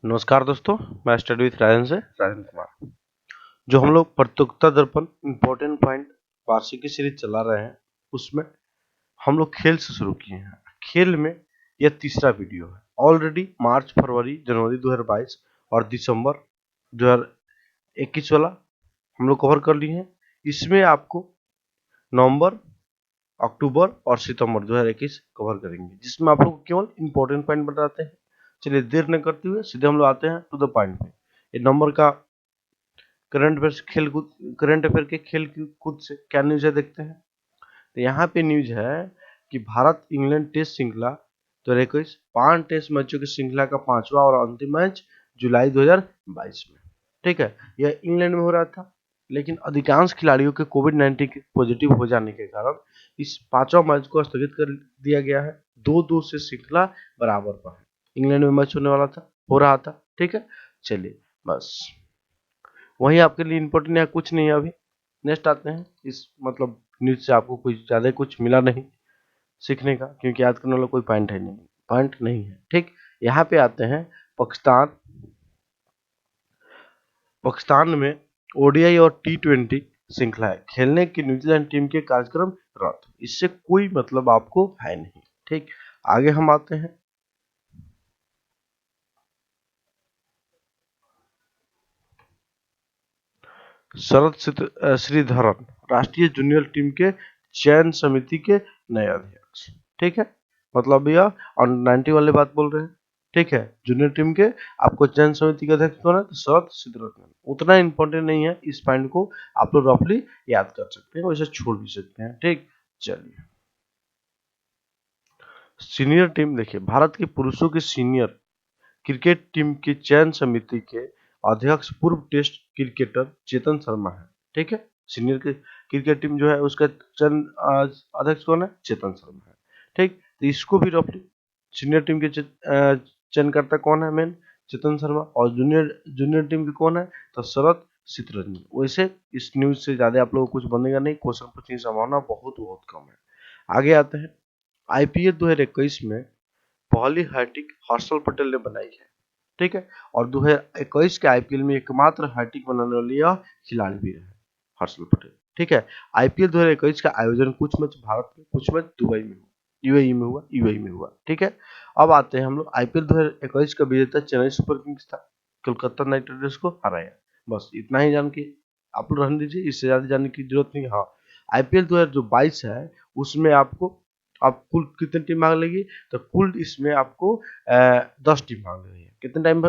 नमस्कार दोस्तों, मैं स्टडी विथ राजन से राजन कुमार। जो हम लोग प्रतियोगिता दर्पण इम्पोर्टेंट पॉइंट वार्षिकी सीरीज चला रहे हैं, उसमें हम लोग खेल से शुरू किए हैं। खेल में यह तीसरा वीडियो है। ऑलरेडी मार्च, फरवरी, जनवरी 2022 और दिसंबर 2021 वाला हम लोग कवर कर लिए हैं। इसमें आपको नवंबर, अक्टूबर और सितंबर 2021 कवर करेंगे, जिसमें आप लोग केवल इम्पोर्टेंट पॉइंट बताते हैं। चलिए देर न करते हुए सीधे हम लोग आते हैं टू द पॉइंट पे। ये नंबर का करंट अफेयर के खेल कूद से क्या न्यूज है देखते हैं। तो यहाँ पे न्यूज है कि भारत इंग्लैंड टेस्ट श्रृंखला 2021 5 टेस्ट मैचों की श्रृंखला का 5वां और अंतिम मैच जुलाई 2022 में, ठीक है, यह इंग्लैंड में हो रहा था। लेकिन अधिकांश खिलाड़ियों के कोविड-19 के पॉजिटिव हो जाने के कारण इस 5वां मैच को स्थगित कर दिया गया है। 2-2 से श्रृंखला बराबर पर है। इंग्लैंड में मैच होने वाला था, हो रहा था, ठीक है। चलिए बस वही आपके लिए इम्पोर्टेंट है, कुछ नहीं है अभी। नेक्स्ट आते हैं। इस मतलब न्यूज से आपको कुछ ज्यादा कुछ मिला नहीं सीखने का, क्योंकि याद करने वाला कोई पॉइंट नहीं है, ठीक। यहाँ पे आते हैं पाकिस्तान में ओडीआई और टी20 श्रृंखलाएं खेलने की न्यूजीलैंड टीम के कार्यक्रम रद्द। इससे कोई मतलब आपको है नहीं, ठीक। आगे हम आते हैं। शरद श्रीधरन राष्ट्रीय जूनियर टीम के चयन समिति के नए अध्यक्ष, ठीक है। मतलब यह अंडर 90 वाले बात बोल रहे हैं, ठीक है। जूनियर टीम के आपको चयन समिति के अध्यक्ष कौन है? तो शरद श्रीधरन। उतना इंपॉर्टेंट नहीं है, इस पॉइंट को आप लोग रफली याद कर सकते हैं, वैसे छोड़ भी सकते हैं, ठीक। चलिए सीनियर टीम देखिए, भारत के पुरुषों की सीनियर क्रिकेट टीम की चयन समिति के अध्यक्ष पूर्व टेस्ट क्रिकेटर चेतन शर्मा है, ठीक है। सीनियर क्रिकेट टीम जो है उसका चयन अध्यक्ष कौन है? चेतन शर्मा है, ठीक। तो इसको भी रफली सीनियर टीम के चयनकर्ता कौन है? मेन चेतन शर्मा। और जूनियर टीम के कौन है? तो शरद चितरंजन। वैसे इस न्यूज से ज्यादा आप लोगों को कुछ बनेगा नहीं, क्वेश्चन पूछने की संभावना बहुत कम है। आगे आते हैं। आईपीएल 2021 में पहली हैट्रिक हर्षल पटेल ने बनाई है, ठीक है। और 2021 के आईपीएल में एकमात्र हैट्रिक बनाने वाली यह खिलाड़ी भी रहे हर्षल पटेल, ठीक है। आईपीएल 2021 का आयोजन कुछ मैच भारत में, कुछ मैच दुबई में हुआ, यूएई में हुआ, ठीक है। अब आते हैं हम लोग। आईपीएल 2021 का विजेता चेन्नई सुपर किंग्स था, कोलकाता नाइट राइडर्स को हराया। बस इतना ही जान के आप लोग रहने दीजिए, इससे ज्यादा जानने की जरूरत नहीं। हाँ, आईपीएल 2022 है, उसमें आपको अब कुल कितनी टीम भाग लेगी? तो कुल इसमें आपको 10 टीम भाग ले रही है। कितनी टीम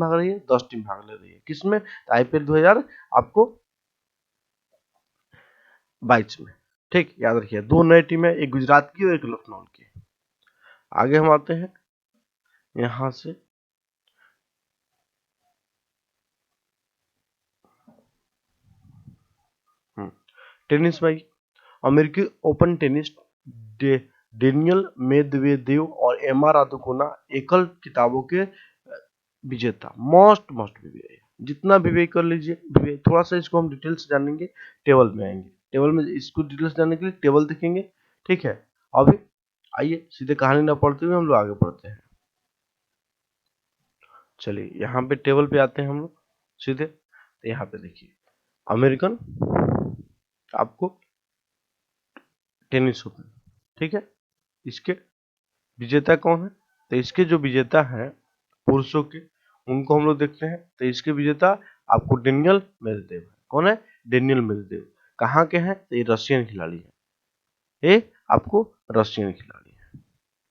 भाग रही है? 10 टीम भाग ले रही है। किसमें? तो आईपीएल 2000 आपको 22 में, ठीक। याद रखिए, 2 नई टीम है, एक गुजरात की और एक लखनऊ की। आगे हम आते हैं यहाँ से। टेनिस भाई, अमेरिकी ओपन टेनिस डेनियल मेदवेदेव और एमा रादुकोना एकल किताबों के विजेता। मस्ट विवेक, जितना विवेक कर लीजिए विवेक। थोड़ा सा इसको हम डिटेल से जानेंगे, टेबल में आएंगे। टेबल में इसको डिटेल्स जानने के लिए टेबल देखेंगे, ठीक है। अभी आइए सीधे कहानी ना पढ़ते हुए हम लोग आगे बढ़ते हैं। चलिए यहाँ पे टेबल पे आते हैं हम लोग सीधे। तो यहाँ पे देखिए, अमेरिकन आपको टेनिस ओपन, ठीक है। इसके विजेता कौन है? तो इसके जो विजेता हैं पुरुषों के, उनको हम लोग देखते हैं। तो इसके विजेता आपको डेनियल मेदवेदेव है। कौन है? Daniel Medvedev. कहाँ के हैं? तो ये रशियन खिलाड़ी है, ये आपको रशियन खिलाड़ी है,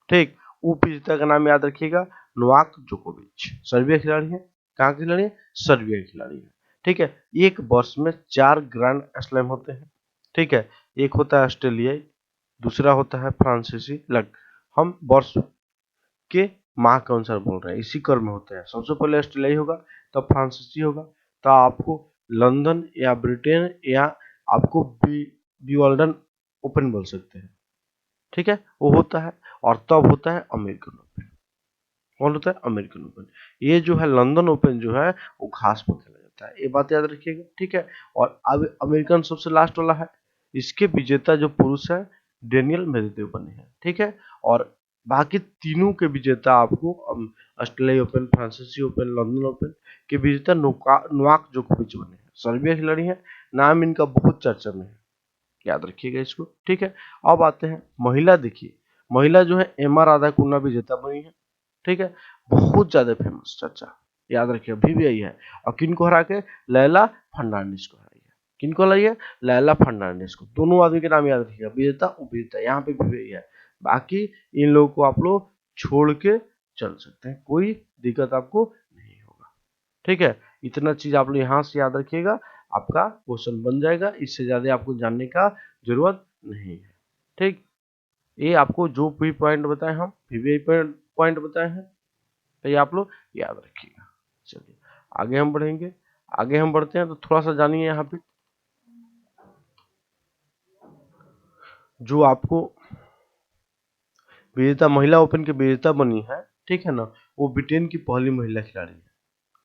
ठीक। उप विजेता का नाम याद रखिएगा, नोवाक जोकोविच। सर्बिया खिलाड़ी है। कहाँ के खिलाड़ी है? सर्बिया खिलाड़ी है, ठीक है। एक वर्ष में 4 ग्रैंड स्लैम होते हैं, ठीक है। एक होता है ऑस्ट्रेलियाई, दूसरा होता है फ्रांसीसी। हम वर्ष के माह के अनुसार बोल रहे हैं, इसी क्रम में होते हैं। सबसे पहले ऑस्ट्रेलियाई होगा, तब फ्रांसीसी होगा, तब आपको लंदन या ब्रिटेन या आपको विंबलडन ओपन बोल सकते हैं, ठीक है, वो होता है। और तब होता है अमेरिकन ओपन। कौन होता है? American open. ये जो है लंदन ओपन जो है वो खास में खेला जाता है, ये बात याद रखिएगा, ठीक है। और अब अमेरिकन सबसे लास्ट वाला है। इसके विजेता जो पुरुष है डेनियल मेदवेदेव बने हैं, ठीक है। और बाकी तीनों के विजेता आपको ऑस्ट्रेलिया ओपन, फ्रांसीसी ओपन, लंदन ओपन के विजेता नोवाक जोकोविच बने हैं। सर्बिया खिलाड़ी हैं, नाम इनका बहुत चर्चा में है, याद रखिएगा इसको, ठीक है। अब आते हैं महिला, देखिए महिला जो है एम आर राधाकुन्ना विजेता बनी है, ठीक है, बहुत ज्यादा फेमस, चर्चा, याद रखिए अभी भी यही है। और किनको हरा के? लैला फर्नांडिस को हराई है। किनको हराई है? लैला फर्नांडिस को। दोनों आदमी के नाम याद रखिएगा, विजेता उपविजेता, यहाँ पे भी यही है। बाकी इन लोगों को आप लोग छोड़ के चल सकते हैं, कोई दिक्कत आपको नहीं होगा, ठीक है। इतना चीज आप लोग यहाँ से याद रखिएगा, आपका क्वेश्चन बन जाएगा, इससे ज्यादा आपको जानने का जरूरत नहीं है, ठीक। ये आपको जो भी पॉइंट बताए हम वीवीआई पॉइंट बताए हैं, तो ये आप लोग याद रखिएगा। चलिए आगे हम बढ़ेंगे, आगे हम बढ़ते हैं तो थोड़ा सा जानिए यहाँ पे जो आपको विजेता महिला ओपन के विजेता बनी है, ठीक है ना, वो ब्रिटेन की पहली महिला खिलाड़ी है,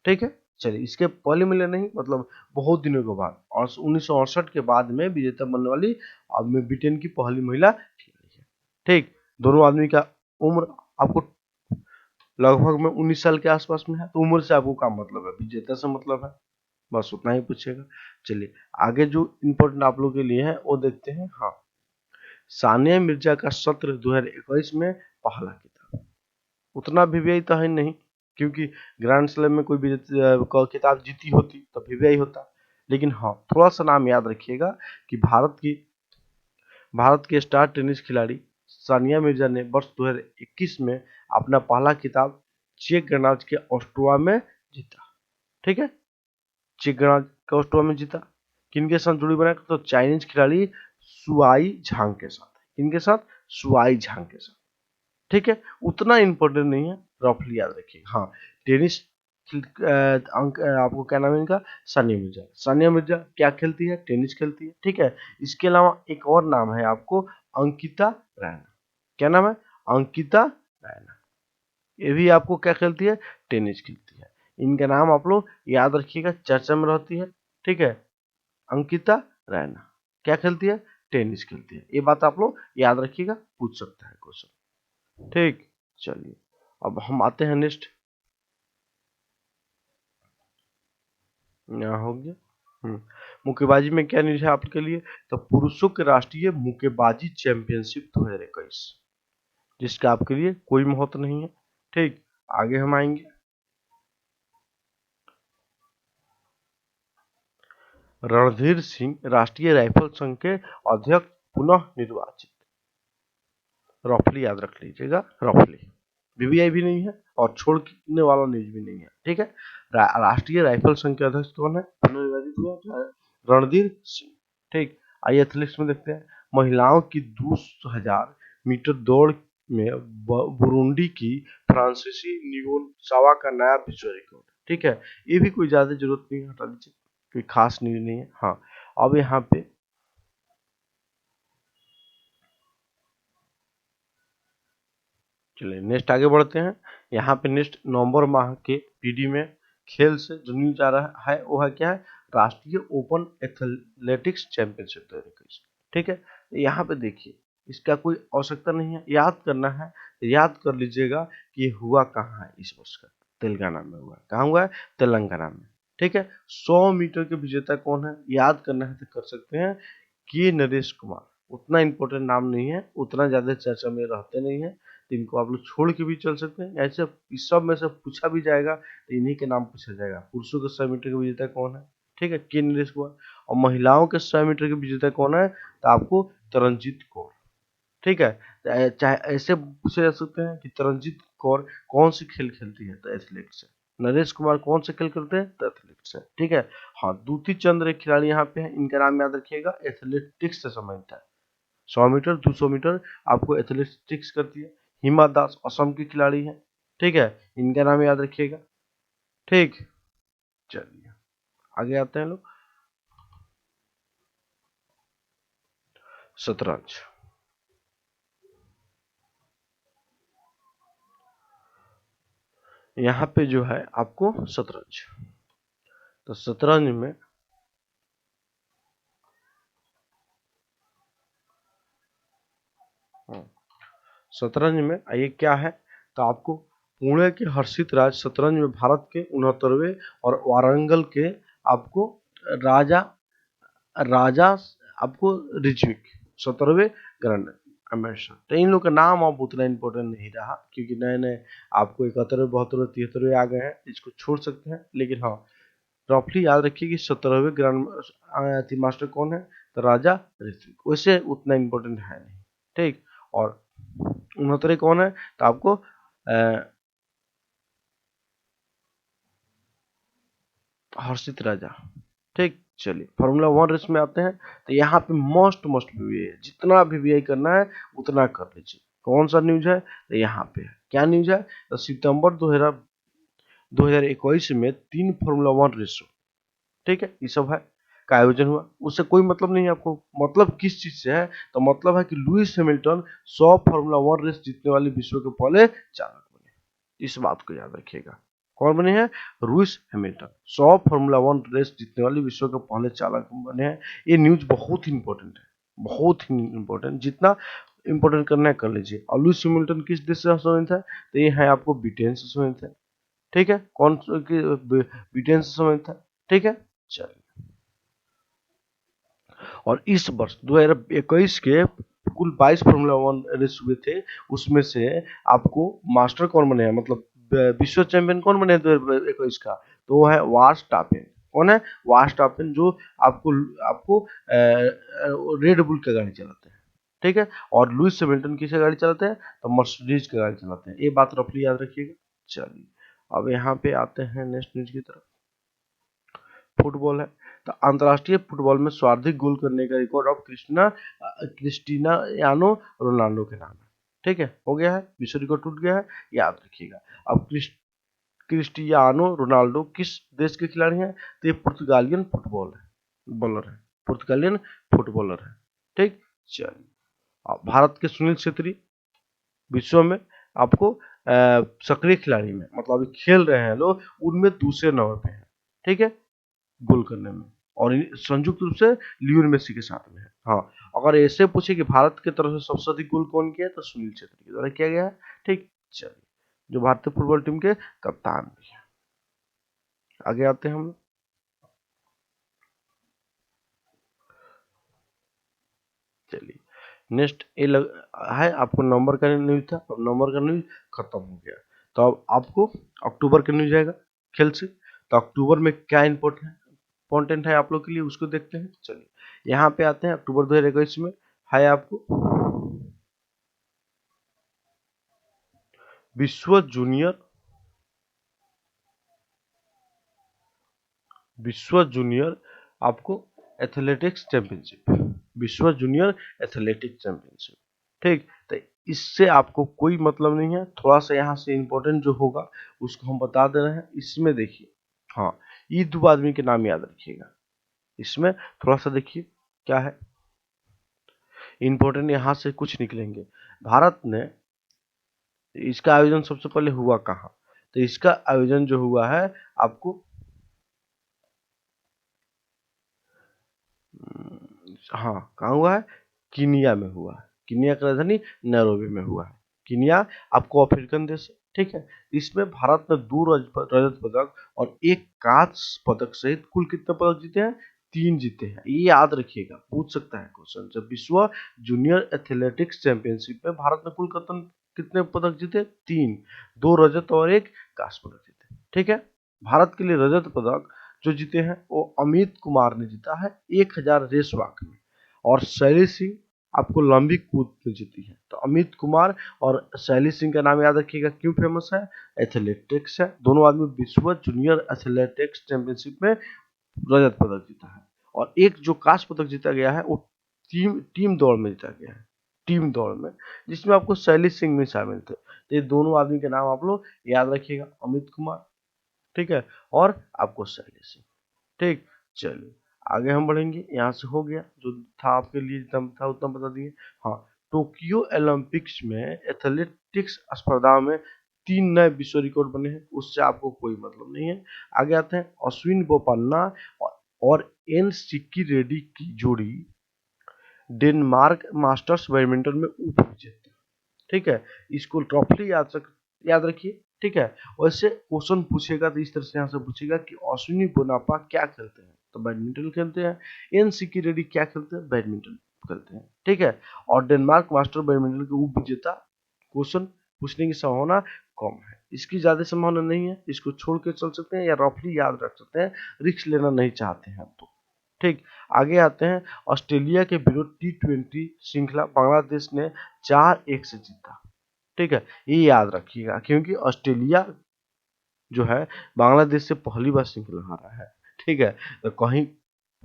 ठीक है। चलिए इसके पहले मिले नहीं, मतलब बहुत दिनों के बाद, और 1968 के बाद में विजेता बनने वाली अब में ब्रिटेन की पहली महिला खिलाड़ी है, ठीक। दोनों आदमी का उम्र आपको लगभग में 19 साल के आसपास में है, तो उम्र से आपको क्या मतलब है? विजेता से मतलब है, बस उतना ही पूछेगा। चलिए आगे जो इम्पोर्टेंट आप लोगों के लिए है वो देखते हैं। हाँ, सानिया मिर्जा का सत्र 2021 में पहला किताब, उतना वीवीआई तो है नहीं, क्योंकि ग्रैंड स्लैम में कोई भी किताब जीती होती तो वीवीआई होता। लेकिन हाँ, थोड़ा सा नाम याद रखिएगा कि भारत की स्टार टेनिस खिलाड़ी सानिया मिर्जा ने वर्ष 2021 में अपना पहला खिताब चेक गणराज्य के ऑस्ट्रोवा में जीता, ठीक है। चेक गणराज्य के ऑस्ट्रोवा में जीता, किनके साथ जोड़ी बनाया? तो चाइनीज खिलाड़ी सुआई झांग के साथ। किनके साथ? सुआई झांग के साथ, ठीक है। उतना इंपॉर्टेंट नहीं है, रफली याद रखिए। हाँ, टेनिस अंक आपको क्या नाम है इनका? सानिया मिर्जा। सानिया मिर्जा क्या खेलती है? टेनिस खेलती है, ठीक है। इसके अलावा एक और नाम है आपको, अंकिता रैना। क्या नाम है? अंकिता रैना। ये भी आपको क्या खेलती है? टेनिस खेलती है। इनका नाम आप लोग याद रखिएगा, चर्चा में रहती है, ठीक है। अंकिता रैना क्या खेलती है? टेनिस खेलती है। ये बात आप लोग याद रखिएगा, पूछ सकता है क्वेश्चन, ठीक। चलिए अब हम आते हैं नेक्स्ट, यहाँ हो गया। मुक्केबाजी में क्या न्यूज है आपके लिए? तो पुरुषों के राष्ट्रीय मुक्केबाजी चैंपियनशिप 2021, जिसका आपके लिए कोई महत्व नहीं है, ठीक। आगे हम आएंगे, रणधीर सिंह राष्ट्रीय राइफल संघ के अध्यक्ष पुनः निर्वाचित, रफली याद रख लीजिएगा, रफली। वीवीआई भी नहीं है और छोड़ने वाला न्यूज भी नहीं है, ठीक है। राष्ट्रीय राइफल संघ के अध्यक्ष कौन है? पुनः निर्वाचित हुआ रणधीर सिंह, ठीक। आइए एथलेटिक्स में देखते हैं, महिलाओं की 2000 मीटर दौड़ में बुरुंडी की फ्रांसीसी नियोन सावा का नया विश्व रिकॉर्ड, ठीक है। ये भी कोई ज्यादा जरूरत नहीं है, हटा दीजिए, कोई खास न्यूज नहीं है। हाँ, अब यहाँ पे चलिए नेक्स्ट आगे बढ़ते हैं। यहाँ पे नेक्स्ट नवंबर माह के पीडी में खेल से जो न्यूज आ रहा है वो है क्या है? राष्ट्रीय ओपन एथलेटिक्स चैंपियनशिप 2021, ठीक है। यहाँ पे देखिए, इसका कोई आवश्यकता नहीं है, याद करना है, याद कर लीजिएगा कि ये हुआ कहाँ है इस वर्ष का? तेलंगाना में हुआ है। कहाँ हुआ है? तेलंगाना में, ठीक है। 100 मीटर के विजेता कौन है? याद करना है तो कर सकते हैं, के नरेश कुमार। उतना इंपॉर्टेंट नाम नहीं है, उतना ज्यादा चर्चा में रहते नहीं है, तो इनको आप लोग छोड़ के भी चल सकते हैं। ऐसे इस सब में से पूछा भी जाएगा तो इन्हीं के नाम पूछा जाएगा। पुरुषों के 100 मीटर के विजेता कौन है? ठीक है, के नरेश कुमार। और महिलाओं के 100 मीटर के विजेता कौन है? तो आपको तरनजीत कौर, ठीक है। चाहे ऐसे पूछे जा सकते हैं कि तरनजीत कौर कौन सी खेल खेलती है? तो एथलेटिक्स है। नरेश कुमार कौन से खेल करते हैं? तो एथलेटिक्स है, ठीक है। हाँ, दूती चंद्र एक खिलाड़ी यहाँ पे है, इनका नाम याद रखिएगा, एथलेटिक्स से संबंधित है। 100 मीटर 200 मीटर आपको एथलेटिक्स करती है। हिमा दास असम की खिलाड़ी है, ठीक है, इनका नाम याद रखिएगा, ठीक। चलिए आगे आते हैं लोग, शतरंज। यहाँ पे जो है आपको शतरंज, तो शतरंज में शतरंज में ये क्या है, तो आपको पुणे के हर्षित राज शतरंज में भारत के 69वें और वारंगल के आपको राजा राजा आपको रिज्विक 17वें ग्रैंड एम्बेसडर। तो इन लोग का नाम अब उतना इम्पोर्टेंट नहीं रहा, क्योंकि नए नए आपको 71वें 72वें 73वें आ गए हैं, इसको छोड़ सकते हैं। लेकिन हाँ, रफली याद रखिए कि 17वें ग्रैंड मास्टर कौन है, तो राजा ऋत्विक। वैसे उतना इम्पोर्टेंट है नहीं, ठीक। और 69 कौन है, तो आपको हर्षित राजा, ठीक। चलिए फार्मूला 1 रेस में आते हैं। तो यहाँ पे मोस्ट वीवीआई है, जितना वीवीआई करना है उतना कर लीजिए। कौन सा न्यूज है, तो यहाँ पे है। क्या न्यूज है, तो सितंबर 2021 में 3 फार्मूला 1 रेस, ठीक है, ये सब है का आयोजन हुआ। उससे कोई मतलब नहीं है आपको, मतलब किस चीज से है, तो मतलब है कि लुइस हैमिल्टन 100 फार्मूला 1 रेस जीतने वाले विश्व के पहले चालक बने। इस बात को याद रखिएगा। कौन बने हैं, लुइस हैमिल्टन 100 फार्मूला 1 रेस जीतने वाले विश्व के पहले चालक बने हैं। ये न्यूज बहुत ही इंपॉर्टेंट है, बहुत ही इंपॉर्टेंट। जितना इंपॉर्टेंट करना है कर लीजिए। और लुइस हैमिल्टन किस देश से संबंधित है, तो ये है आपको ब्रिटेन से संबंधित है, ठीक है। कौन ब्रिटेन से संबंधित है, ठीक है। चलिए, और इस वर्ष 2021 के कुल 22 फार्मूला 1 रेस हुए थे, उसमें से आपको मास्टर कौन बने हैं, मतलब विश्व चैंपियन कौन बने हैं 2021 का, तो वो है वार्स्टापेन। कौन है, वार्स्टापेन, जो आपको आपको रेड बुल का गाड़ी चलाते हैं, ठीक है। और लुइस हैमिल्टन किसे गाड़ी चलाते हैं, तो मर्सिडीज की गाड़ी चलाते हैं। ये बात रफली याद रखिएगा। चलिए, अब यहाँ पे आते हैं नेक्स्ट न्यूज की तरफ। फुटबॉल है, तो अंतर्राष्ट्रीय फुटबॉल में सर्वाधिक गोल करने का रिकॉर्ड ऑफ क्रिस्टियानो रोनाल्डो के नाम है, ठीक है। हो गया है, विश्व रिकॉर्ड टूट गया है, याद रखिएगा। अब क्रिस्टियानो रोनाल्डो किस देश के खिलाड़ी हैं, तो ये पुर्तगालियन फुटबॉल है बॉलर है, पुर्तगालियन फुटबॉलर है, ठीक। चलिए, अब भारत के सुनील छेत्री विश्व में आपको सक्रिय खिलाड़ी में, मतलब अभी खेल रहे हैं लोग, उनमें दूसरे नंबर पे है, ठीक है, गोल करने में। और संयुक्त रूप से लियोन मेसी के साथ में है। हाँ, अगर ऐसे पूछे कि भारत की तरफ से सबसे अधिक गोल कौन किया है, तो सुनील छेत्री के द्वारा किया गया है, ठीक। चलिए, जो भारतीय फुटबॉल टीम के कप्तान भी है। आगे आते हैं हम। चलिए, नेक्स्ट ये है आपको नंबर का न्यूज था, अब नंबर का न्यूज खत्म हो गया। तो अब आपको अक्टूबर का न्यूज आएगा खेल से। तो अक्टूबर में क्या इंपॉर्टेंट है आप लोग के लिए, उसको देखते हैं। चलिए, यहाँ पे आते हैं। अक्टूबर 2021 में है आपको विश्व जूनियर आपको एथलेटिक्स चैंपियनशिप, विश्व जूनियर एथलेटिक्स चैंपियनशिप, ठीक। तो इससे आपको कोई मतलब नहीं है, थोड़ा सा यहाँ से इंपॉर्टेंट जो होगा उसको हम बता दे रहे हैं। इसमें देखिए, हाँ, ये दो आदमी के नाम याद रखिएगा। इसमें थोड़ा सा देखिए क्या है इंपॉर्टेंट, यहाँ से कुछ निकलेंगे। भारत ने इसका आयोजन सबसे पहले हुआ कहाँ, तो इसका आयोजन जो हुआ है आपको हाँ, कहाँ हुआ है, कीनिया में हुआ है। कीनिया का राजधानी नैरोबी में हुआ है। कीनिया आपको अफ्रीकन देश है, ठीक है। इसमें भारत ने 2 रजत पदक और 1 कांस्य पदक सहित कुल कितने पदक जीते हैं, 3 जीते हैं। ये याद रखिएगा, पूछ सकता है क्वेश्चन। जब विश्व जूनियर एथलेटिक्स चैंपियनशिप में भारत ने कुल कितने पदक जीते, 3, 2 रजत और 1 कांस्य पदक जीते, ठीक है। भारत के लिए रजत पदक जो जीते हैं वो अमित कुमार ने जीता है 1000 रेस वॉक में, और शैली सिंह आपको लंबी कूद में जीती है। तो अमित कुमार और शैली सिंह का नाम याद रखिएगा, क्यों फेमस है, एथलेटिक्स है। दोनों आदमी विश्व जूनियर एथलेटिक्स चैंपियनशिप में रजत पदक जीता है। और एक जो कांस्य पदक जीता गया है वो टीम टीम दौड़ में जीता गया है, टीम दौड़ में, जिसमें आपको शैली सिंह भी शामिल थे। तो ये दोनों आदमी के नाम आप लोग याद रखिएगा, अमित कुमार, ठीक है, और आपको शैली सिंह, ठीक। चलिए, आगे हम बढ़ेंगे। यहाँ से हो गया, जो था आपके लिए जितना था उतना बता दिए। हाँ, टोक्यो ओलंपिक्स में एथलेटिक्स स्पर्धा में 3 नए विश्व रिकॉर्ड बने हैं, उससे आपको कोई मतलब नहीं है। आगे आते हैं। अश्विन बोपन्ना और एन सिक्की रेड्डी की जोड़ी डेनमार्क मास्टर्स बैडमिंटन में उप विजेता, ठीक है, इसको रफली याद रखिए। ठीक है, वैसे क्वेश्चन पूछेगा तो इस तरह से यहाँ से पूछेगा कि अश्विनी पोनाप्पा क्या खेलते हैं, तो बैडमिंटन खेलते हैं। एन सिक्की रेड्डी क्या खेलते हैं, बैडमिंटन खेलते हैं। ठीक है, और डेनमार्क मास्टर बैडमिंटन के उप विजेता, क्वेश्चन पूछने की संभावना कम है, इसकी ज्यादा संभावना नहीं है, इसको छोड़ के चल सकते हैं या रफली याद रख सकते हैं, रिस्क लेना नहीं चाहते हैं तो। ठीक, आगे आते हैं। ऑस्ट्रेलिया के विरुद्ध T20 श्रृंखला बांग्लादेश ने 4-1 से जीता। ठीक है, ये याद रखिएगा क्योंकि ऑस्ट्रेलिया जो है बांग्लादेश से पहली बार श्रृंखला हारा है। ठीक है, तो कहीं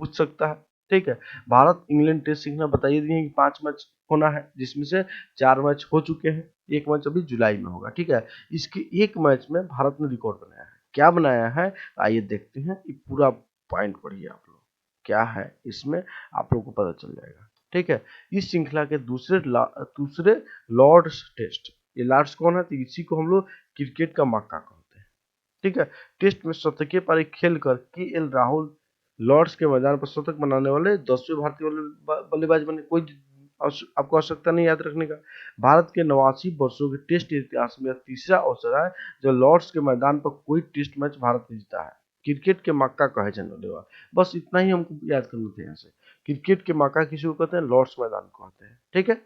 पूछ सकता है। ठीक है, भारत इंग्लैंड टेस्ट श्रृंखला बताइए दिए हैं कि 5 मैच होना है, जिसमें से 4 मैच हो चुके हैं, एक मैच अभी जुलाई में होगा। ठीक है, इसके एक मैच में भारत ने रिकॉर्ड बनाया है। क्या बनाया है, आइए देखते हैं। ये पूरा पॉइंट पढ़िए आप लोग, क्या है इसमें आप लोग को पता चल जाएगा। ठीक है, इस श्रृंखला के दूसरे लॉर्ड्स टेस्ट, ये लॉर्ड्स कौन है, तो इसी को हम लोग क्रिकेट का मक्का कहते हैं। ठीक है, टेस्ट में शतकीय पारी खेलकर KL राहुल लॉर्ड्स के मैदान पर शतक बनाने वाले 10वें भारतीय बल्लेबाज बने। कोई आपको आवश्यकता नहीं याद रखने का। भारत के 89 वर्षों के टेस्ट इतिहास में तीसरा अवसर है जब लॉर्ड्स के मैदान पर कोई टेस्ट मैच भारत ने जीता है। क्रिकेट के मक्का कहे जाने वाले, बस इतना ही हमको याद करना था यहाँ से। क्रिकेट के मक्का किसी को कहते हैं, लॉर्ड्स मैदान को कहते हैं। ठीक है,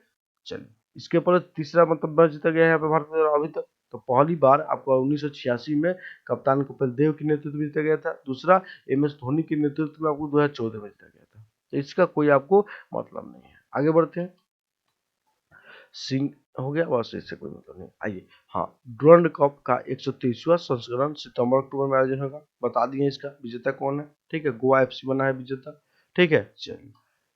चलिए इसके ऊपर तीसरा मतलब मैच जीता गया है यहाँ पे भारत द्वारा अभी तक। तो पहली बार आपको 1986 में कप्तान कपिल देव के नेतृत्व में जीता गया था। दूसरा MS धोनी के नेतृत्व में आपको 2014 में जीता गया था। तो इसका कोई आपको मतलब नहीं है। आगे बढ़ते हैं। सिंह हो गया, बस इससे कोई मतलब नहीं। आइए, हाँ, डुरंड कप का 123वां संस्करण सितंबर अक्टूबर में आयोजन होगा, बता दिए इसका विजेता कौन है। ठीक है, गोवा FC बना है विजेता। ठीक है, चलिए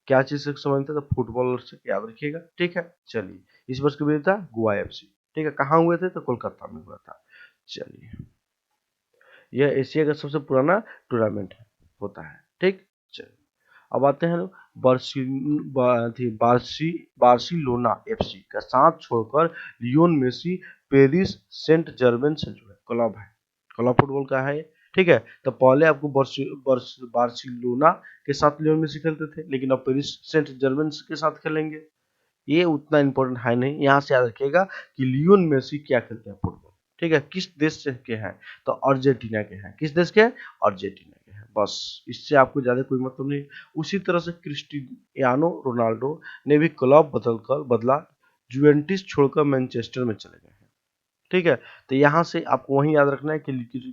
क्या चीज से समझते हैं, तो फुटबॉलर से याद रखिएगा। ठीक है, चलिए इस वर्ष के विजेता गोवा FC। ठीक है, कहाँ हुए थे, तो कोलकाता में हुआ था। चलिए, यह एशिया का सबसे पुराना टूर्नामेंट होता है। ठीक, चलिए अब आते हैं लोग बार्सिलोना FC का साथ छोड़कर Lionel Messi Paris Saint Germain से जुड़े क्लब है। क्लब फुटबॉल का है ये। ठीक है, तो पहले आपको बार्सिलोना के साथ लियोन मेसी खेलते थे, लेकिन अब पेरिस सेंट जर्मेन के साथ खेलेंगे। ये उतना इंपॉर्टेंट है नहीं, यहाँ से याद रखिएगा कि लियोन मेसी क्या खेलते हैं फुटबॉल। ठीक है, किस देश से के हैं, तो अर्जेंटीना के हैं। किस देश के हैं, अर्जेंटीना के हैं। बस इससे आपको ज्यादा कोई मतलब नहीं। उसी तरह से क्रिस्टियानो रोनाल्डो ने भी क्लब बदला, जुवेंटिस छोड़कर मैनचेस्टर में चले गए हैं। ठीक है, तो यहाँ से आपको वही याद रखना है कि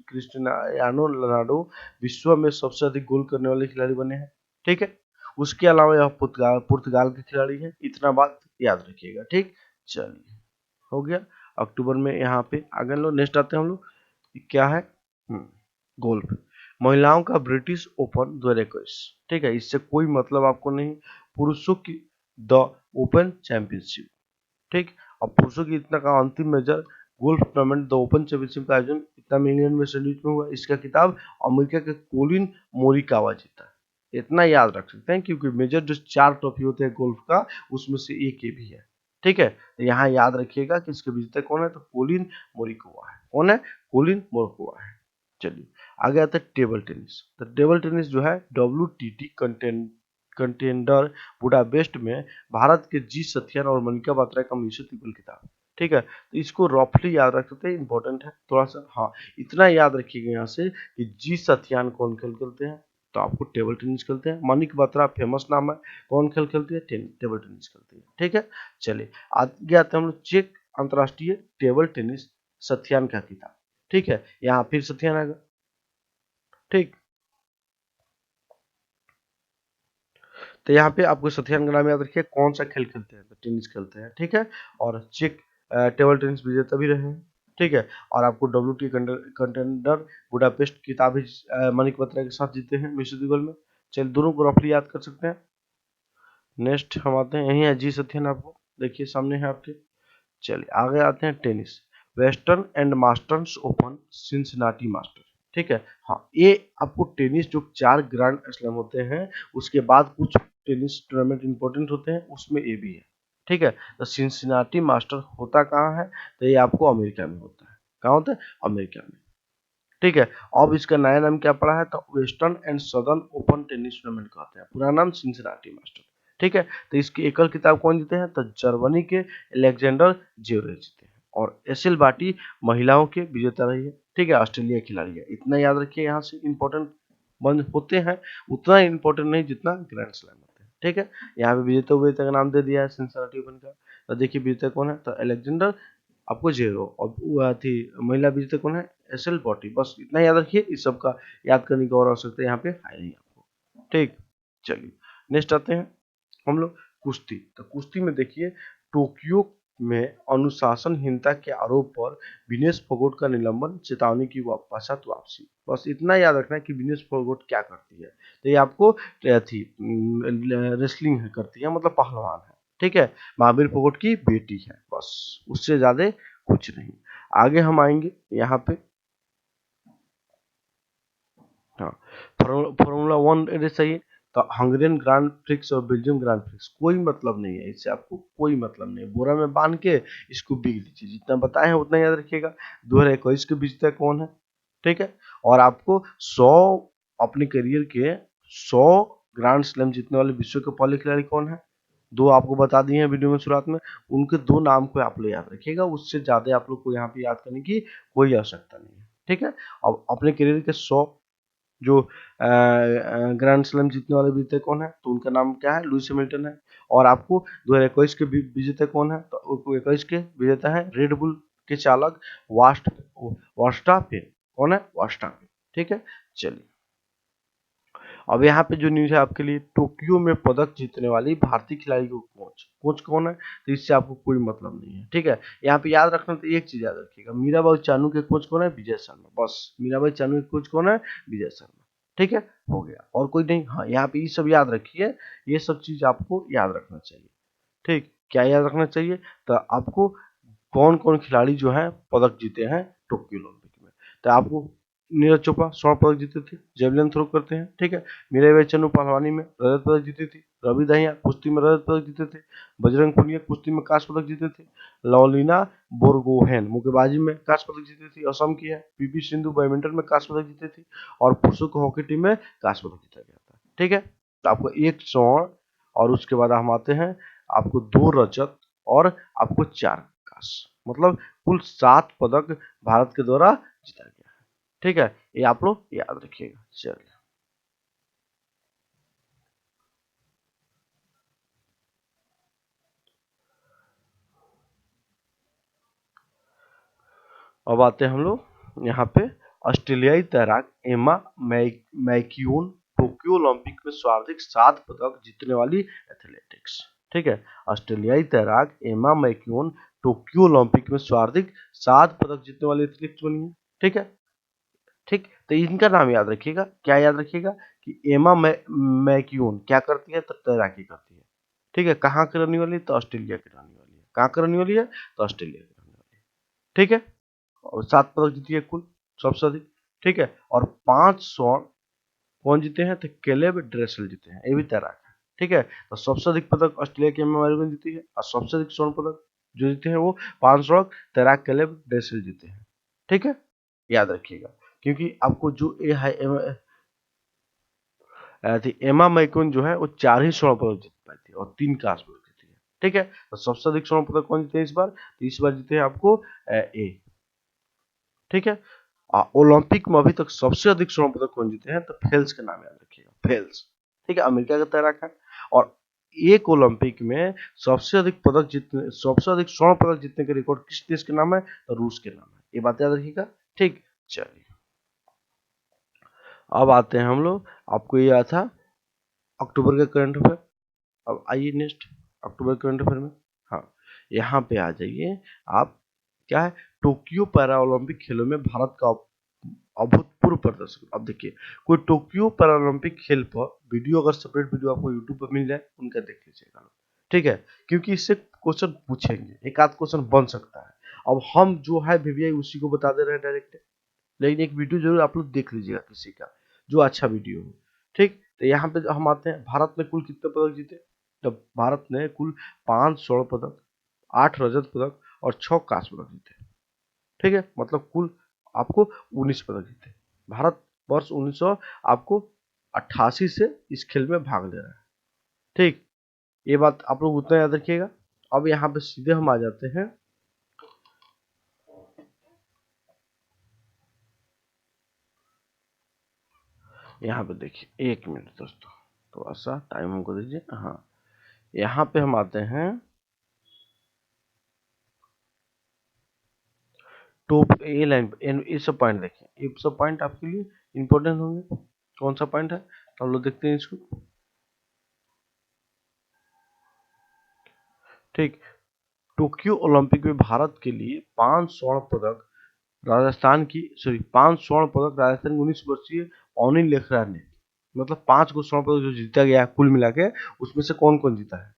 क्रिस्टियानो रोनाल्डो विश्व में सबसे अधिक गोल करने वाले खिलाड़ी बने हैं। ठीक है, उसके अलावा यह पुर्तगाल के खिलाड़ी हैं। इतना बात याद रखिएगा। ठीक, चलिए हो गया। अक्टूबर में यहाँ पे आगे लोग नेक्स्ट आते हैं हम लोग, क्या है, गोल्फ, महिलाओं का ब्रिटिश ओपन 2021। ठीक है, इससे कोई मतलब आपको नहीं। पुरुषों की द ओपन चैंपियनशिप। ठीक, और पुरुषों की इतना का अंतिम major golf tournament the open championship का आयोजन इतना में इंग्लैंड में सैंडविच में हुआ। इसका किताब अमेरिका के कोलिन मोरिकावा जीता। इतना याद रख सकते हैं क्योंकि मेजर जो 4 ट्रॉफी होते हैं गोल्फ का, उसमें से एक ये भी है। ठीक है, तो यहाँ याद रखिएगा कि इसके विजेता कौन है, तो कोलिन मोरिकोवा है। कौन है, कोलिन मोरिकोवा है। चलिए आगे आता है टेबल टेनिस। तो टेबल टेनिस जो है WTT कंटेंडर बुडापेस्ट में भारत के जी सथियन और मनिका बात्रा का मिश्र युगल खिताब। ठीक है, तो इसको रफली याद रख सकते हैं, इंपॉर्टेंट है थोड़ा सा। हाँ, इतना याद रखिएगा यहाँ से कि जी सथियान कौन खेलते हैं, तो आपको टेबल टेनिस खेलते हैं। मनिक बात्रा फेमस नाम है, कौन खेलती है, टेबल टेनिस खेलती है। ठीक है, चलिए आगे आते हैं हम लोग चेक अंतरराष्ट्रीय टेबल टेनिस सथियान का खिताब। ठीक है, यहाँ फिर सथियान आएगा। ठीक, तो यहाँ पे आपको सथियान का नाम याद रखिए, कौन सा खेल खेलते हैं, तो टेनिस खेलते हैं। ठीक है, और चेक टेबल टेनिस विजेता भी रहे हैं। ठीक है, और आपको WTA कंटेंडर बुडापेस्ट किताब भी मनिक बत्रा के साथ जीते हैं मिश्र युगल में। चलिए दोनों को रफली याद कर सकते हैं। नेक्स्ट हम आते हैं, यही है जी सथियन, आपको देखिए सामने है आपके। चलिए आगे आते हैं tennis, western and masters open Cincinnati master. ठीक है, हाँ, ये आपको टेनिस जो 4 ग्रैंड स्लैम होते हैं उसके बाद कुछ टेनिस टूर्नामेंट इंपॉर्टेंट होते हैं, उसमें ये भी है। ठीक है, तो सिंसिनाटी मास्टर होता कहाँ है, तो ये आपको अमेरिका में होता है। कहाँ होता है, अमेरिका में। ठीक है, अब इसका नया नाम क्या पड़ा है, तो western and southern open tennis tournament कहते हैं, पुराना नाम सिंसिनाटी मास्टर। ठीक है। तो इसकी एकल किताब कौन जीते हैं? तो जर्मनी के अलेक्जेंडर ज्वेरेव जीते हैं। और एशेल बार्टी महिलाओं के विजेता रही है, ठीक है, ऑस्ट्रेलिया खिलाड़ी है। इतना याद रखिए, यहाँ से इंपॉर्टेंट बंद होते हैं, उतना इंपॉर्टेंट नहीं जितना ग्रैंड स्लैम होते हैं, ठीक है। यहाँ पे विजेता का नाम दे दिया है सिंसिनाटी ओपन का। तो देखिए विजेता कौन है? तो अलेक्जेंडर आपको जेरो, और वो थी महिला विजेता कौन है? एशेल बार्टी। बस इतना याद रखिए, इस सब का याद करने की और आवश्यकता यहाँ पे है नहीं आपको, ठीक। चलिए नेक्स्ट आते हैं हम लोग कुश्ती। तो कुश्ती में देखिए, टोक्यो में अनुशासनहीनता के आरोप पर विनेश फोगट का निलंबन, चेतावनी की पश्चात वापसी। बस इतना याद रखना है कि विनेश फोगट क्या करती है। तो ये आपको थी रेसलिंग करती है, मतलब पहलवान है, ठीक है। महावीर फोगट की बेटी है, बस उससे ज्यादा कुछ नहीं। आगे हम आएंगे यहाँ पे, हाँ, फॉर्मूला वन रेस है ये। तो हंगेरियन ग्रांड प्रिक्स और बेल्जियम ग्रांड प्रिक्स कोई मतलब नहीं है इससे, आपको कोई मतलब नहीं है। बोरा में बांध के इसको बिक दीजिए, जितना बताए हैं उतना याद रखिएगा। 2021 के विजेता कौन है, ठीक है। और आपको 100 अपने करियर के 100 ग्रांड स्लैम जीतने वाले विश्व के पहले खिलाड़ी कौन है? दो आपको बता दिए हैं वीडियो में शुरुआत में, उनके दो नाम को आप लोग याद रखिएगा। उससे ज्यादा आप लोग को यहाँ पे याद करने की कोई आवश्यकता नहीं है, ठीक है। अब अपने करियर के 100 जो ग्रैंड स्लैम जीतने वाले विजेता कौन है? तो उनका नाम क्या है? लुइस हैमिल्टन है। और आपको 2021 के विजेता कौन है? तो 21 के विजेता है रेड बुल के चालक वर्स्टापेन। कौन है? वर्स्टापेन, ठीक है। चलिए अब यहाँ पे जो न्यूज है आपके लिए, टोक्यो में पदक जीतने वाली भारतीय खिलाड़ी को कोच कौन है? तो इससे आपको कोई मतलब नहीं है, ठीक है। यहाँ पे याद रखना, तो एक चीज याद रखिएगा, मीराबाई चानू के कोच कौन है? विजय शर्मा। बस मीराबाई चानू के कोच कौन है? विजय शर्मा, ठीक है, हो गया, और कोई नहीं। हाँ, यहाँ पे ये सब याद रखिए, ये सब चीज आपको याद रखना चाहिए, ठीक। क्या याद रखना चाहिए? तो आपको कौन कौन खिलाड़ी जो है पदक जीते हैं टोक्यो ओलंपिक में। तो आपको नीरज चोपड़ा स्वर्ण पदक जीते थे, जेवलिन थ्रो करते हैं, ठीक है। मीराबाई चानू पहलवानी में रजत पदक जीती थी। रवि दहिया कुश्ती में रजत पदक जीते थे। बजरंग पुनिया कुश्ती में कांस्य पदक जीते थे। लवलीना बोरगोहेन मुक्केबाजी में कांस्य पदक जीती थी, असम की है। पीवी सिंधु बैडमिंटन में कांस्य पदक जीती थी। और पुरुषों की हॉकी टीम में कांस्य पदक जीता गया था, ठीक है। तो आपको एक स्वर्ण, और उसके बाद हम आते हैं आपको 2 रजत, और आपको 4 कांस्य, मतलब कुल 7 पदक भारत के द्वारा जीता गया है, ठीक है। ये आप लोग याद रखिएगा। चलिए अब आते हैं हम लोग यहाँ पे, ऑस्ट्रेलियाई तैराक एमा मैक्यून टोक्यो ओलंपिक में सर्वाधिक 7 पदक जीतने वाली एथलेटिक्स, ठीक है। ऑस्ट्रेलियाई तैराक एमा मैक्यून टोक्यो ओलंपिक में सर्वाधिक 7 पदक जीतने वाली एथलीट बनी है, ठीक है, ठीक। तो इनका नाम याद रखिएगा। क्या याद रखिएगा? कि एमा मैक्यून क्या करती है? तो तैराकी करती है, ठीक है। कहाँ की रहने वाली है? तो ऑस्ट्रेलिया की रहने वाली है। कहाँ की रहने वाली है? तो ऑस्ट्रेलिया की रहने वाली है, ठीक है। और 7 पदक जीती है कुल, सबसे अधिक, ठीक है। और 5 स्वर्ण कौन जीते हैं? तो केलेब ड्रेसल जीते हैं, ये भी तैराक है, ठीक है। तो सबसे अधिक पदक ऑस्ट्रेलिया की एमा मैक्यून जीती है, और सबसे अधिक स्वर्ण पदक जो जीते हैं वो 5 स्वर्ण तैराक केलेब ड्रेसल जीते हैं, ठीक है। याद रखिएगा, क्योंकि आपको जो ए है एमा मैक्यून जो है वो 4 ही स्वर्ण पदक जीत पाई थी, और 3 कांस्य पदक जीती है, ठीक है। तो सबसे अधिक स्वर्ण पदक कौन जीते हैं इस बार? तो इस बार जीते हैं आपको ए, ठीक है। ओलंपिक में अभी तक सबसे अधिक स्वर्ण पदक कौन जीते हैं? तो फेल्स का नाम याद रखिएगा, फेल्स, ठीक है, अमेरिका का तैराक है। और एक ओलंपिक में सबसे अधिक स्वर्ण पदक जीतने का रिकॉर्ड किस देश के नाम है? तो रूस के नाम है, ये बात याद रखिएगा, ठीक। चलिए अब आते हैं हम लोग, आपको ये आया था अक्टूबर का करंट अफेयर। अब आइए नेक्स्ट, अक्टूबर करंट अफेयर में, हाँ, यहाँ पे आ जाइए आप। क्या है? टोक्यो पैरा ओलंपिक खेलों में भारत का अभूतपूर्व प्रदर्शन। अब देखिए, कोई टोक्यो पैरालंपिक खेल पर वीडियो, अगर सेपरेट वीडियो आपको यूट्यूब पर मिल जाए, उनका देख लीजिएगा, ठीक है। क्योंकि इससे क्वेश्चन पूछेंगे, एक आध क्वेश्चन बन सकता है। अब हम जो है वीवीआई उसी को बता दे रहे हैं डायरेक्ट, लेकिन एक वीडियो जरूर आप लोग देख लीजिएगा किसी का, जो अच्छा वीडियो हो, ठीक। तो यहाँ पे हम आते हैं, भारत ने कुल कितने पदक जीते? तो भारत ने कुल 5 स्वर्ण पदक, 8 रजत पदक और 6 कांस्य पदक जीते, ठीक है। मतलब कुल आपको 19 पदक जीते। भारत वर्ष 1900 आपको 88 से इस खेल में भाग ले रहा है, ठीक। ये बात आप लोग उतना याद रखिएगा। अब यहाँ पे सीधे हम आ जाते हैं यहाँ पे। देखिए 1 मिनट दोस्तों, थोड़ा सा टाइम हमको दीजिए। हाँ, यहाँ पे हम आते हैं टॉप ए लाइन पे। ये सब पॉइंट देखिए, ये सब पॉइंट आपके लिए इंपॉर्टेंट होंगे। कौन सा पॉइंट है तो हम लोग देखते हैं इसको। ठीक, टोक्यो ओलंपिक में भारत के लिए 5 स्वर्ण पदक राजस्थान की, सॉरी 5 स्वर्ण पदक राजस्थान की 19 वर्षीय अनिल लेखरा ने, मतलब 5 को स्वर्ण पदक जो जीता गया है कुल मिला के, उसमें से कौन कौन जीता है।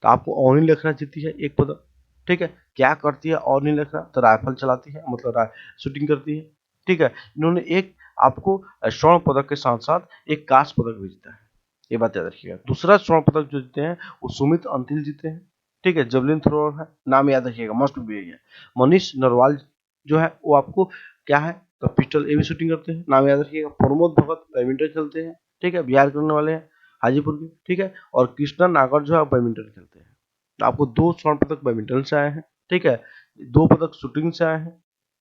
तो आपको अनिल लेखरा जीती है 1 पदक। ठीक है, क्या करती है अनिल लेखरा, तो राइफल चलाती है, मतलब शूटिंग करती है। ठीक है, इन्होंने एक आपको स्वर्ण पदक के साथ साथ एक कांस्य पदक भी जीता है, ये बात याद रखिएगा। दूसरा स्वर्ण पदक जो जीते हैं वो सुमित अंतिल जीते हैं। ठीक है, जवलिन थ्रोअर है, नाम याद रखिएगा, मस्ट बी है। मनीष नरवाल जो है वो आपको क्या है, तो पिस्टल ये भी शूटिंग करते हैं, नाम याद रखिएगा। प्रमोद भगत बैडमिंटन खेलते हैं। ठीक है, बिहार के रहने वाले हैं, हाजीपुर के। ठीक है, और कृष्णा नागर जो है बैडमिंटन खेलते हैं। तो आपको 2 स्वर्ण पदक बैडमिंटन से आए हैं। ठीक है, 2 पदक शूटिंग से आए हैं।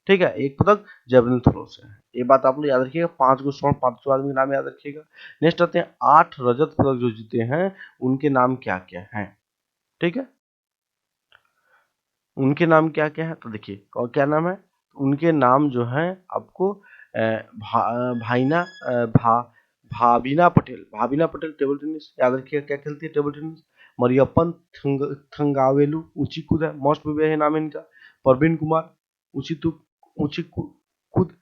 ठीक है, 1 पदक जेवलिन थ्रो से है। ये बात आप लोग याद रखिएगा। 5 को स्वर्ण, 5 आदमी के नाम याद रखिएगा। नेक्स्ट आते हैं 8 रजत पदक जो जीते हैं, उनके नाम क्या क्या हैं। ठीक है, उनके नाम क्या क्या है तो देखिए, और क्या नाम है उनके नाम जो है आपको भाईना भाविना पटेल। भाविना पटेल टेबल टेनिस याद रखिएगा, क्या खेलती है टेबल टेनिस। मरियप्पन थंगावेलु ऊंची कूद है, मोस्ट बीबीआई है नाम है इनका। परवीन कुमार ऊंची कूद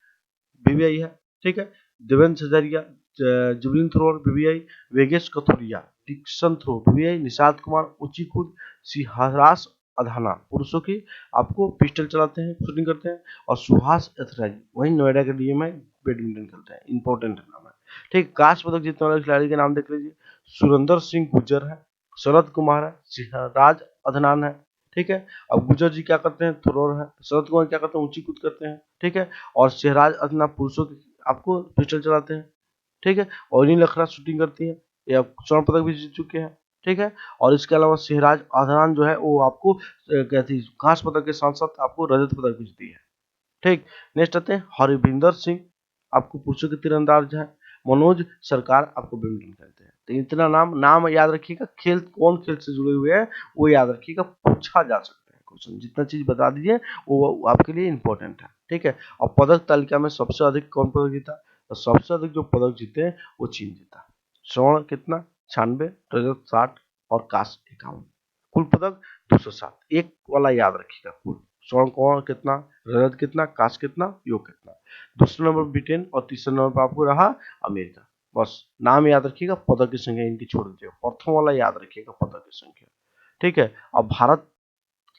बीबीआई है। ठीक है, देवेंद्र सजारिया जवलिन थ्रोअर बीबीआई। वेगेश कथुरिया डिक्शन थ्रो बीबीआई। निषाद कुमार ऊंची कूद। सिहारास अधाना पुरुषों की आपको पिस्टल चलाते हैं, शूटिंग करते हैं। और सुहास एथराज वही नोएडा के डीएम है, बैडमिंटन खेलते हैं, इंपॉर्टेंट नाम है। ठीक, कांस्य पदक जीतने वाले खिलाड़ी के नाम देख लीजिए। सुरेंद्र सिंह गुर्जर है, शरद कुमार है, सिहराज अदनान है। ठीक है, अब गुर्जर जी क्या करते हैं, थ्रोअर है। शरद कुमार क्या करते हैं, ऊंची कूद करते हैं। ठीक है, और सिहराज अदनान पुरुषों की आपको पिस्टल चलाते हैं। ठीक है, और अनिल लखरा शूटिंग करती है, ये स्वर्ण पदक भी जीत चुके हैं। ठीक है, और इसके अलावा सिहराज अदनान जो है वो आपको कहती कांस्य पदक के साथ साथ आपको रजत पदक भी जीती है। ठीक, नेक्स्ट आते हैं हरविंदर सिंह, आपको पुरुषों के तीरंदाज है। मनोज सरकार आपको बैडमिंटन खेलते हैं। तो इतना नाम नाम याद रखिएगा। खेल कौन खेल से जुड़े हुए हैं वो याद रखिएगा, पूछा जा सकता है क्वेश्चन। जितना चीज बता दीजिए वो आपके लिए इंपॉर्टेंट है। ठीक है, और पदक तालिका में सबसे अधिक कौन पदक जीता, तो सबसे अधिक जो पदक जीते हैं वो चीन जीता। स्वर्ण कितना, 96, रजत 60 और कांस्य 51। कुल पदक 207। एक वाला याद रखिएगा, कुल स्वर्ण कौन कितना, रजत कितना, कांस्य कितना, योग कितना। दूसरे नंबर ब्रिटेन और तीसरे नंबर पर आपको रहा अमेरिका। बस नाम याद रखिएगा, पदक की संख्या इनकी छोड़ दीजिएगा, प्रथम वाला याद रखिएगा पदक की संख्या। ठीक है, अब भारत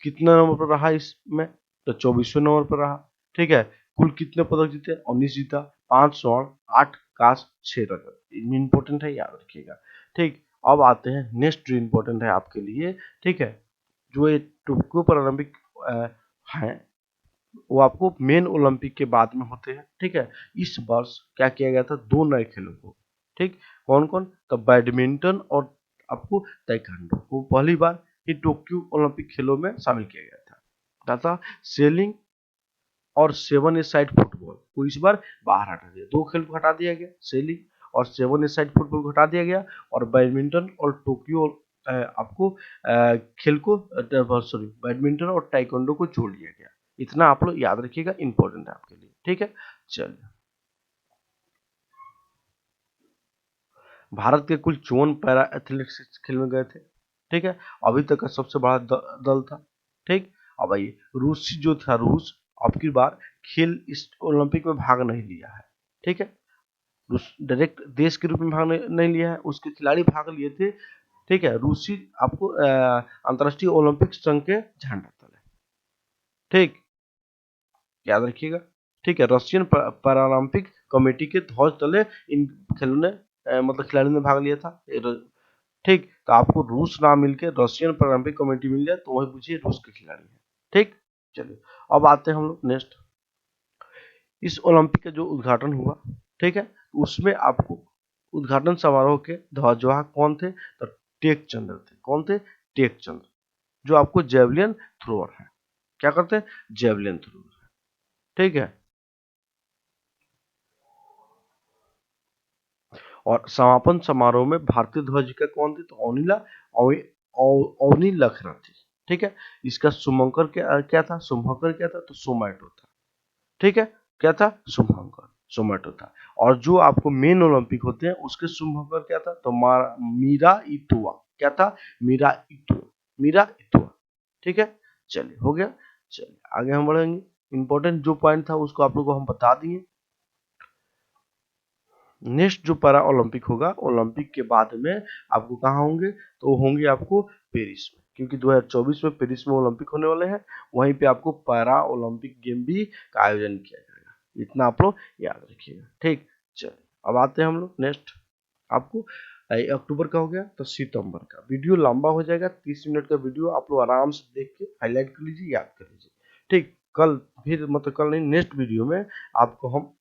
कितने नंबर पर रहा इसमें, तो 24वें नंबर पर रहा। ठीक है, कुल कितने पदक जीते, 19 जीता। 5 स्वर्ण, 8 कांस्य, 6 रजत। इंपॉर्टेंट है, याद रखिएगा। ठीक, अब आते हैं नेक्स्ट जो इंपॉर्टेंट है आपके लिए। ठीक है, जो ये टोक्यो पैरालंपिक है वो आपको मेन ओलंपिक के बाद में होते हैं। ठीक है, इस वर्ष क्या किया गया था, 2 नए खेलों को। ठीक, कौन कौन, तो बैडमिंटन और आपको ताइक्वांडो को पहली बार ही टोक्यो ओलंपिक खेलों में शामिल किया गया था। तथा सेलिंग और 7 ए साइड फुटबॉल को इस बार बाहर हटा दिया। 2 खेल को हटा दिया गया, सेलिंग और 7 ए साइड फुटबॉल को हटा दिया गया। और बैडमिंटन और टोक्यो आपको खेल को, सॉरी बैडमिंटन और टाइकोंडो को जोड़ लिया गया। इतना आप लोग याद रखिएगा, इंपॉर्टेंट है आपके लिए। ठीक है, चलिए भारत के कुल 54 पैरा एथलेटिक्स खेल में गए थे। ठीक है, अभी तक का सबसे बड़ा दल था। ठीक, अब आइए रूस जो था, रूस अब की बार खेल इस ओलंपिक में भाग नहीं लिया है। ठीक है, रूस डायरेक्ट देश के रूप में भाग नहीं लिया है, उसके खिलाड़ी भाग लिए थे। ठीक है, रूसी आपको अंतर्राष्ट्रीय ओलंपिक संघ के झंडा तले। ठीक, याद रखिएगा। ठीक है, रशियन पैरालंपिक कमेटी के ध्वज तले इन खेलों ने मतलब खिलाड़ियों ने भाग लिया था। ठीक, तो आपको रूस नाम मिलके रशियन पैरालंपिक कमेटी मिल जाए तो वही पूछिए रूस के खिलाड़ी हैं। ठीक, चलिए अब आते हैं हम लोग नेक्स्ट। इस ओलंपिक का जो उद्घाटन हुआ, ठीक है, उसमें आपको उद्घाटन समारोह के ध्वजवाहक कौन थे, तो टेक चंद्र थे। कौन थे? टेक चंद्र, जो आपको जेवलिन थ्रोअर है। क्या करते हैं? Javelin thrower. ठीक है। और समापन समारोह में भारतीय ध्वज का कौन थे? तो अवनी लखरा थी। ठीक है। इसका शुभंकर क्या था? शुभंकर क्या था? तो सोमैटो था। ठीक है। क्या था? शुभंकर सोमैटो था। और जो आपको मेन ओलंपिक होते हैं उसके शुभंकर क्या था? तो मीरा इतोआ। क्या था? मीरा इतोआ। मीरा इतोआ। ठीक है। चलिए, हो गया। चलिए आगे हम बढ़ेंगे। इंपॉर्टेंट जो पॉइंट था उसको आप लोग को हम बता दिए। नेक्स्ट जो पैरा ओलंपिक होगा, ओलंपिक के बाद में आपको कहाँ होंगे? तो होंगे आपको पेरिस में, क्योंकि 2024 में पेरिस में ओलंपिक होने वाले हैं। वहीं पे आपको पैरा ओलंपिक गेम भी का आयोजन किया जाएगा। इतना आप लोग याद रखिएगा। ठीक। चलिए अब आते हैं हम लोग नेक्स्ट। आपको अक्टूबर का हो गया, तो सितंबर का वीडियो लंबा हो जाएगा। 30 मिनट का वीडियो आप लोग आराम से देख के हाईलाइट कर लीजिए, याद कर लीजिए। ठीक। कल फिर, मतलब कल नहीं, नेक्स्ट वीडियो में आपको हम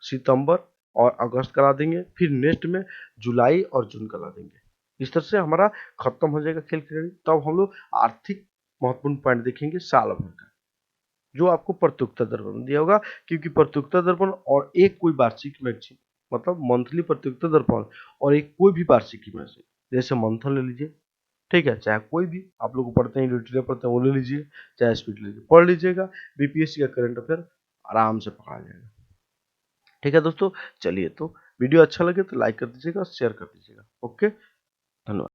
सितंबर और अगस्त करा देंगे, फिर नेक्स्ट में जुलाई और जून करा देंगे। इस तरह से हमारा खत्म हो जाएगा खेल खिलाड़ी। तब हम लोग आर्थिक महत्वपूर्ण पॉइंट देखेंगे साल भर का, जो आपको प्रतियोगिता दर्पण में दिया होगा। क्योंकि प्रतियोगिता दर्पण और एक कोई वार्षिक मैगजीन, मतलब मंथली प्रतियोगिता दर्पण और एक कोई भी वार्षिक मैगजीन, जैसे मंथन ले लीजिए। ठीक है। चाहे कोई भी आप लोग पढ़ते हैं, एडिटोरियल पढ़ते हैं, वो ले लीजिए, चाहे स्पीड लीजिए, पढ़ लीजिएगा। बीपीएससी का करंट अफेयर आराम से पढ़ा जाएगा। ठीक है दोस्तों। चलिए, तो वीडियो अच्छा लगे तो लाइक कर दीजिएगा, शेयर कर दीजिएगा। ओके, धन्यवाद।